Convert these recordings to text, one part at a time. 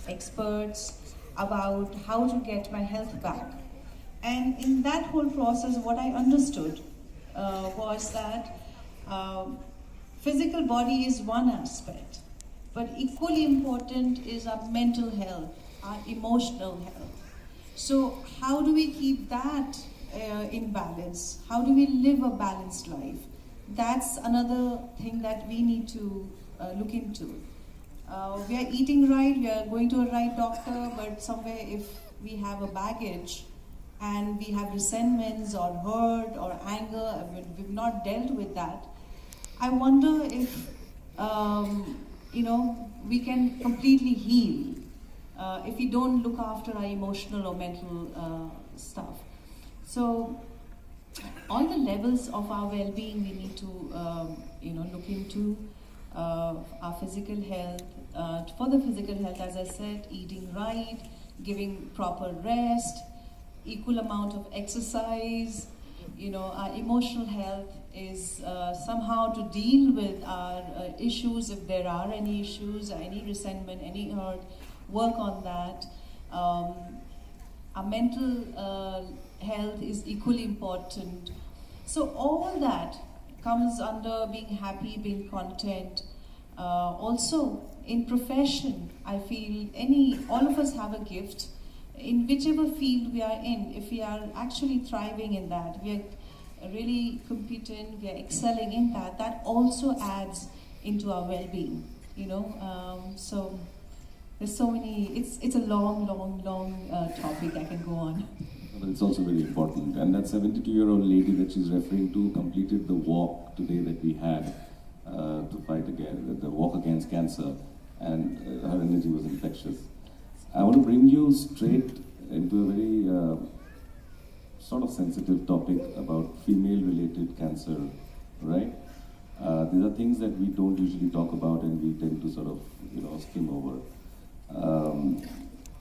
experts about how to get my health back. And in that whole process, what I understood was that physical body is one aspect, but equally important is our mental health, our emotional health. So how do we keep that in balance? How do we live a balanced life? That's another thing that we need to look into. We are eating right, we are going to a right doctor, but somewhere if we have a baggage and we have resentments or hurt or anger, we've not dealt with that, I wonder if we can completely heal if we don't look after our emotional or mental stuff. So all the levels of our well-being we need to look into. Our physical health. For the physical health, as I said, eating right, giving proper rest, equal amount of exercise. Our emotional health is somehow to deal with our issues, if there are any issues, any resentment, any hurt, work on that. Our mental health is equally important. So all that comes under being happy, being content. Also, in profession, I feel all of us have a gift. In whichever field we are in, if we are actually thriving in that, we are really competent, we are excelling in that, that also adds into our well-being, so there's so many, it's a long topic I can go on. But it's also very important. And that 72-year-old lady that she's referring to completed the walk today that we had to fight the walk against cancer, and her energy was infectious. I want to bring you straight into a very sort of sensitive topic about female-related cancer, right? These are things that we don't usually talk about and we tend to sort of, skim over.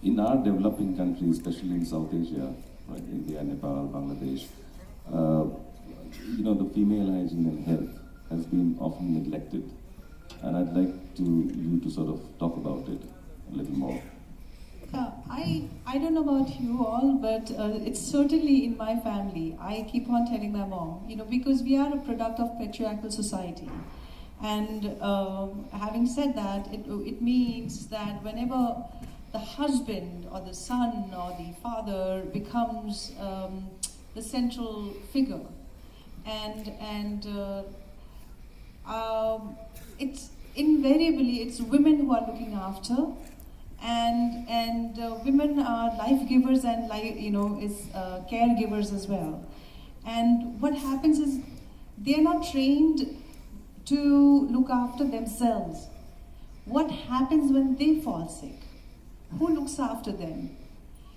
In our developing countries, especially in South Asia, right, India, Nepal, Bangladesh, the female hygiene and health has been often neglected. And I'd like you to sort of talk about it a little more. I don't know about you all, but it's certainly in my family. I keep on telling my mom, because we are a product of patriarchal society. And having said that, it means that whenever the husband or the son or the father becomes the central figure, and it's invariably it's women who are looking after, and women are life givers and caregivers as well. And what happens is they are not trained to look after themselves. What happens when they fall sick? Who looks after them?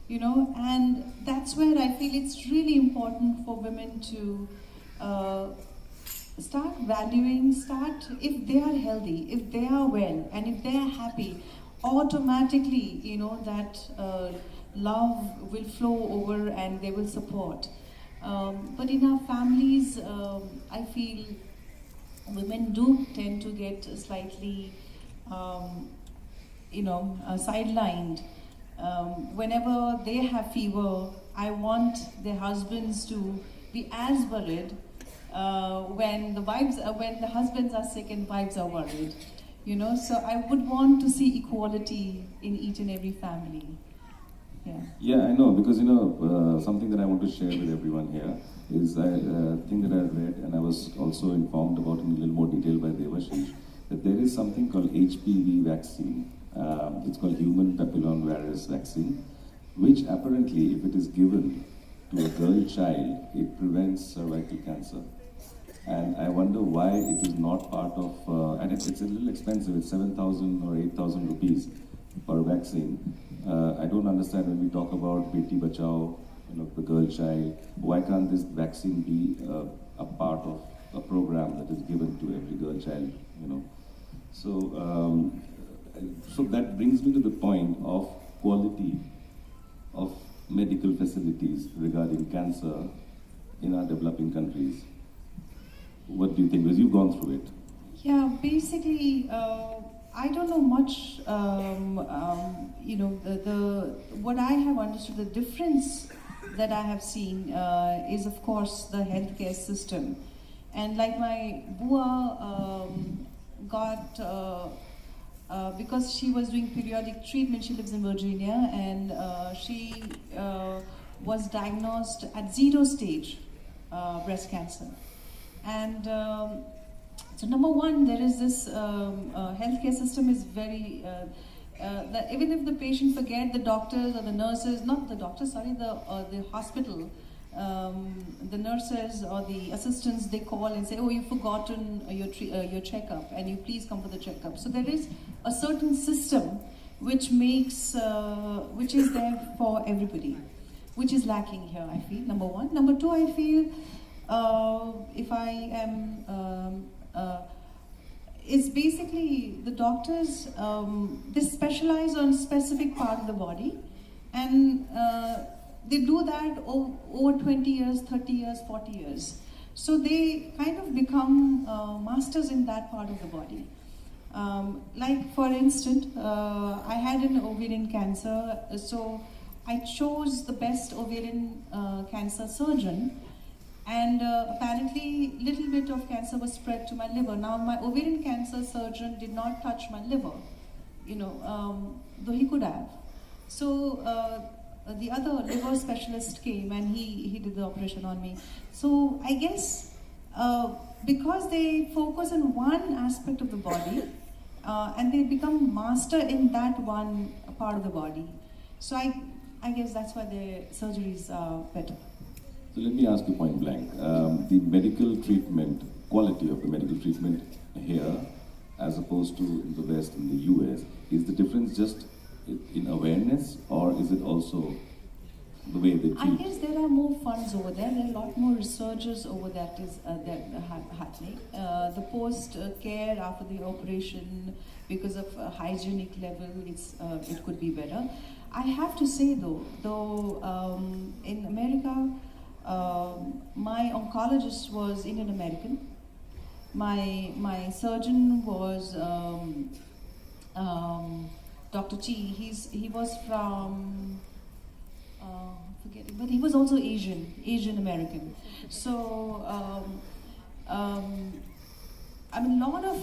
And that's where I feel it's really important for women to start valuing, if they are healthy, if they are well, and if they are happy, automatically, that love will flow over and they will support. But in our families, I feel women do tend to get slightly, sidelined. Whenever they have fever, I want their husbands to be as worried when the husbands are sick and wives are worried. So I would want to see equality in each and every family. Yeah, I know, because something that I want to share with everyone here is a thing that I read, and I was also informed about in a little more detail by Devashish, that there is something called HPV vaccine. It's called human papillomavirus vaccine, which apparently, if it is given to a girl child, it prevents cervical cancer. And I wonder why it is not part of, and it's a little expensive, it's 7,000 or 8,000 rupees per vaccine. I don't understand when we talk about Beti Bachao, the girl child, why can't this vaccine be a part of a program that is given to every girl child, So that brings me to the point of quality of medical facilities regarding cancer in our developing countries. What do you think? Because you've gone through it. Yeah, basically, I don't know much, the what I have understood, the difference that I have seen is, of course, the healthcare system. And like my bua got, because she was doing periodic treatment, she lives in Virginia, and she was diagnosed at 0 stage breast cancer. And so number one, there is this healthcare system is very, that even if the patient forget, the doctors or the nurses, not the doctors, sorry, the hospital, the nurses or the assistants, they call and say, oh, you've forgotten your checkup, and you please come for the checkup. So there is a certain system which makes, which is there for everybody, which is lacking here, I feel, number one. Number two, I feel, if I am, is basically the doctors, they specialize on a specific part of the body, and they do that over 20 years, 30 years, 40 years. So they kind of become masters in that part of the body. Like for instance, I had an ovarian cancer, so I chose the best ovarian cancer surgeon, and apparently little bit of cancer was spread to my liver. Now my ovarian cancer surgeon did not touch my liver, though he could have. So the other liver specialist came and he did the operation on me. So I guess because they focus on one aspect of the body and they become master in that one part of the body. So I guess that's why their surgeries are better. So let me ask you point blank, the medical treatment, quality of the medical treatment here as opposed to in the West, in the US, is the difference just in awareness, or is it also the way they treat? I guess there are more funds over there. There are a lot more researchers over that is happening. The post-care after the operation, because of hygienic level, it could be better. I have to say though in America, my oncologist was Indian American. My surgeon was Dr. Chi. He was from forgetting, but he was also Asian American. So I mean, a lot of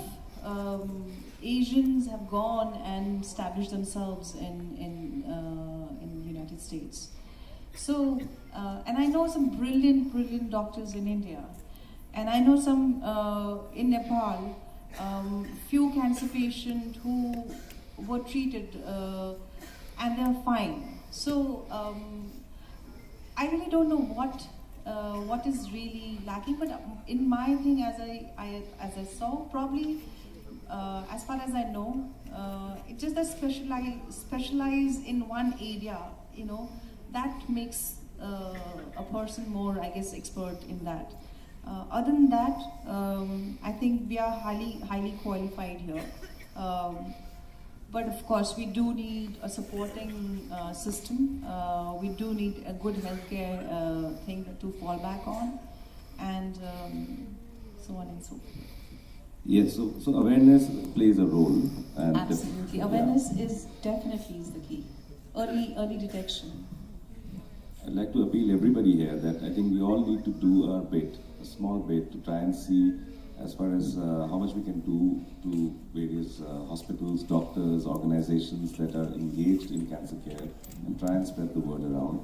Asians have gone and established themselves in the United States. So, and I know some brilliant doctors in India, and I know some in Nepal, few cancer patients who were treated and they are fine. So, I really don't know what is really lacking, but in my thing, as I saw, probably as far as I know, it's just that specialize in one area, that makes a person more, I guess, expert in that. Other than that, I think we are highly qualified here. But of course, we do need a supporting system. We do need a good healthcare thing to fall back on, and so on and so forth. Yes, so awareness plays a role. And absolutely, awareness is definitely the key. Early detection. I'd like to appeal everybody here that I think we all need to do our bit, a small bit, to try and see as far as how much we can do to various hospitals, doctors, organizations that are engaged in cancer care, and try and spread the word around.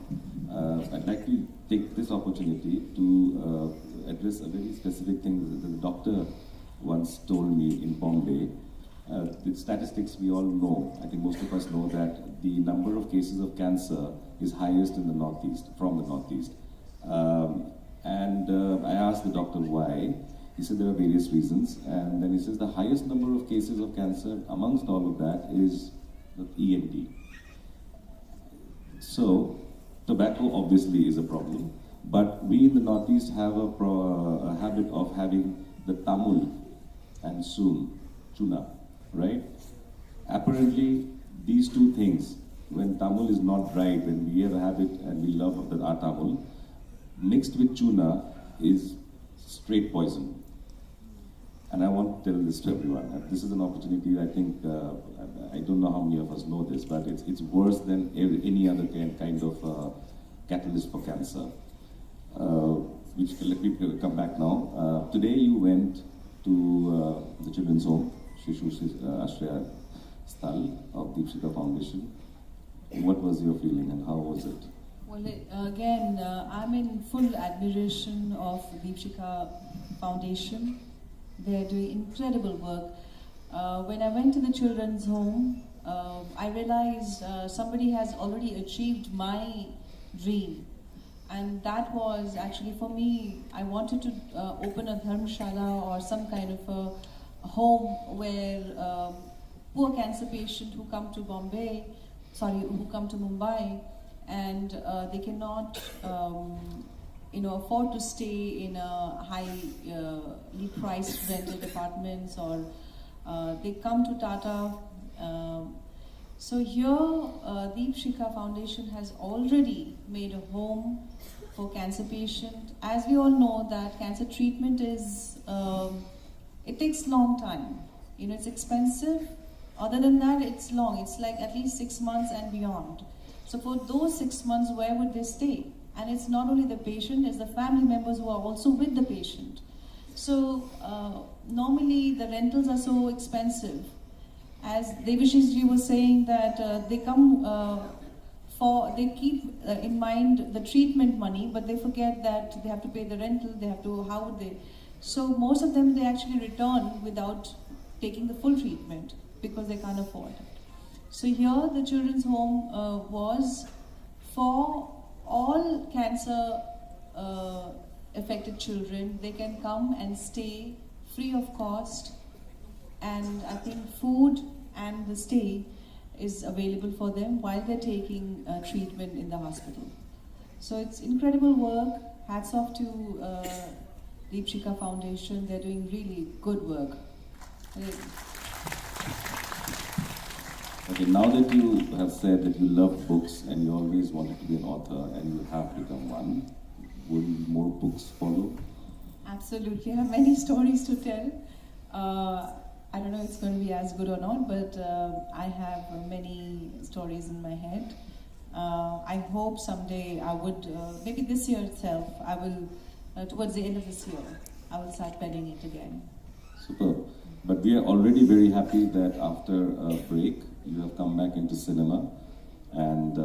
I'd like to take this opportunity to address a very specific thing that the doctor once told me in Bombay. The statistics we all know, I think most of us know that the number of cases of cancer is highest in the Northeast, from the Northeast. I asked the doctor why. He said there are various reasons, and then he says the highest number of cases of cancer amongst all of that is the ENT. So, tobacco obviously is a problem, but we in the Northeast have a habit of having the Tamil and soon, Chuna, right? Apparently, these two things, when Tamil is not right, when we have a habit and we love our Tamil, mixed with Chuna is straight poison. And I want to tell this to everyone. This is an opportunity, I think, I don't know how many of us know this, but it's worse than any other kind of catalyst for cancer. Which, let me come back now. Today you went to the children's home, Shishu Ashraya Sthal of Deepshika Foundation. What was your feeling and how was it? Well, again, I'm in full admiration of Deepshika Foundation. They're doing incredible work. When I went to the children's home, I realized somebody has already achieved my dream. And that was actually for me, I wanted to open a dharmshala or some kind of a home where poor cancer patients who come to who come to Mumbai, and they cannot afford to stay in a highly priced rented apartments, or they come to Tata. So here, Deepshika Foundation has already made a home for cancer patients. As we all know that cancer treatment is, it takes long time. It's expensive. Other than that, it's long. It's like at least 6 months and beyond. So for those 6 months, where would they stay? And it's not only the patient, it's the family members who are also with the patient. So normally the rentals are so expensive. As Devashishji was saying that they come they keep in mind the treatment money, but they forget that they have to pay the rental, how would they? So most of them, they actually return without taking the full treatment because they can't afford it. So here the children's home was for all cancer affected children. They can come and stay free of cost. And I think food and the stay is available for them while they're taking treatment in the hospital. So it's incredible work. Hats off to Deepshika Foundation. They're doing really good work. Okay, now that you have said that you love books and you always wanted to be an author and you have become one, will more books follow? Absolutely. I have many stories to tell. I don't know if it's going to be as good or not, but I have many stories in my head. I hope someday I would, maybe this year itself, I will, towards the end of this year, I will start penning it again. Super. But we are already very happy that after a break, you have come back into cinema. And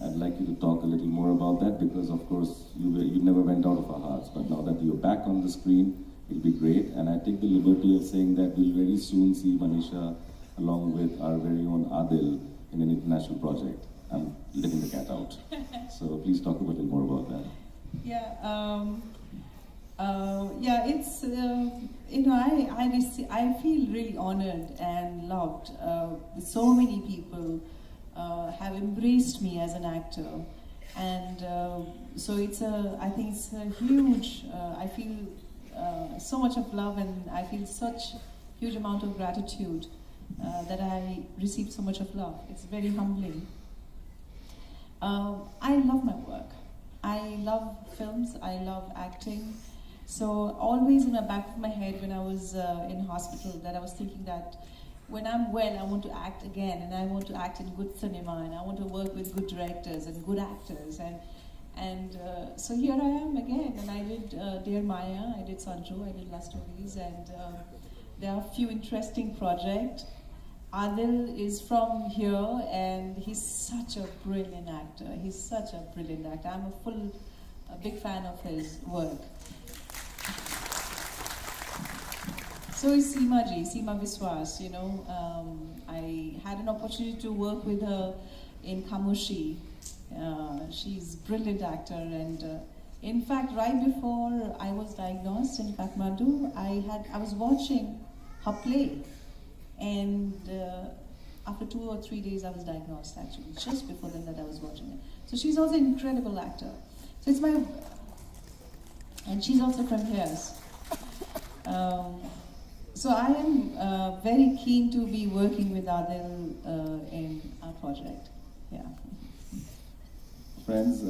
I'd like you to talk a little more about that because, of course, you never went out of our hearts. But now that you're back on the screen, it'll be great. And I take the liberty of saying that we'll very soon see Manisha along with our very own Adil in an international project. I'm letting the cat out. So please talk a little more about that. It's I feel really honored and loved. So many people have embraced me as an actor, and so I think it's a huge. I feel so much of love, and I feel such huge amount of gratitude that I received so much of love. It's very humbling. I love my work. I love films. I love acting. So always in the back of my head when I was in hospital, that I was thinking that when I'm well, I want to act again, and I want to act in good cinema, and I want to work with good directors and good actors, and so here I am again. And I did Dear Maya, I did Sanju, I did Last Stories, and there are a few interesting projects. Adil is from here, and he's such a brilliant actor. He's such a brilliant actor. I'm a big fan of his work. So is Seema Biswas, I had an opportunity to work with her in Kamushi. She's a brilliant actor, and in fact, right before I was diagnosed in Kathmandu, I was watching her play, and after 2 or 3 days I was diagnosed actually, just before then that I was watching it. So she's also an incredible actor. So and she's also from here. So I am very keen to be working with Adil in our project. Yeah. Friends.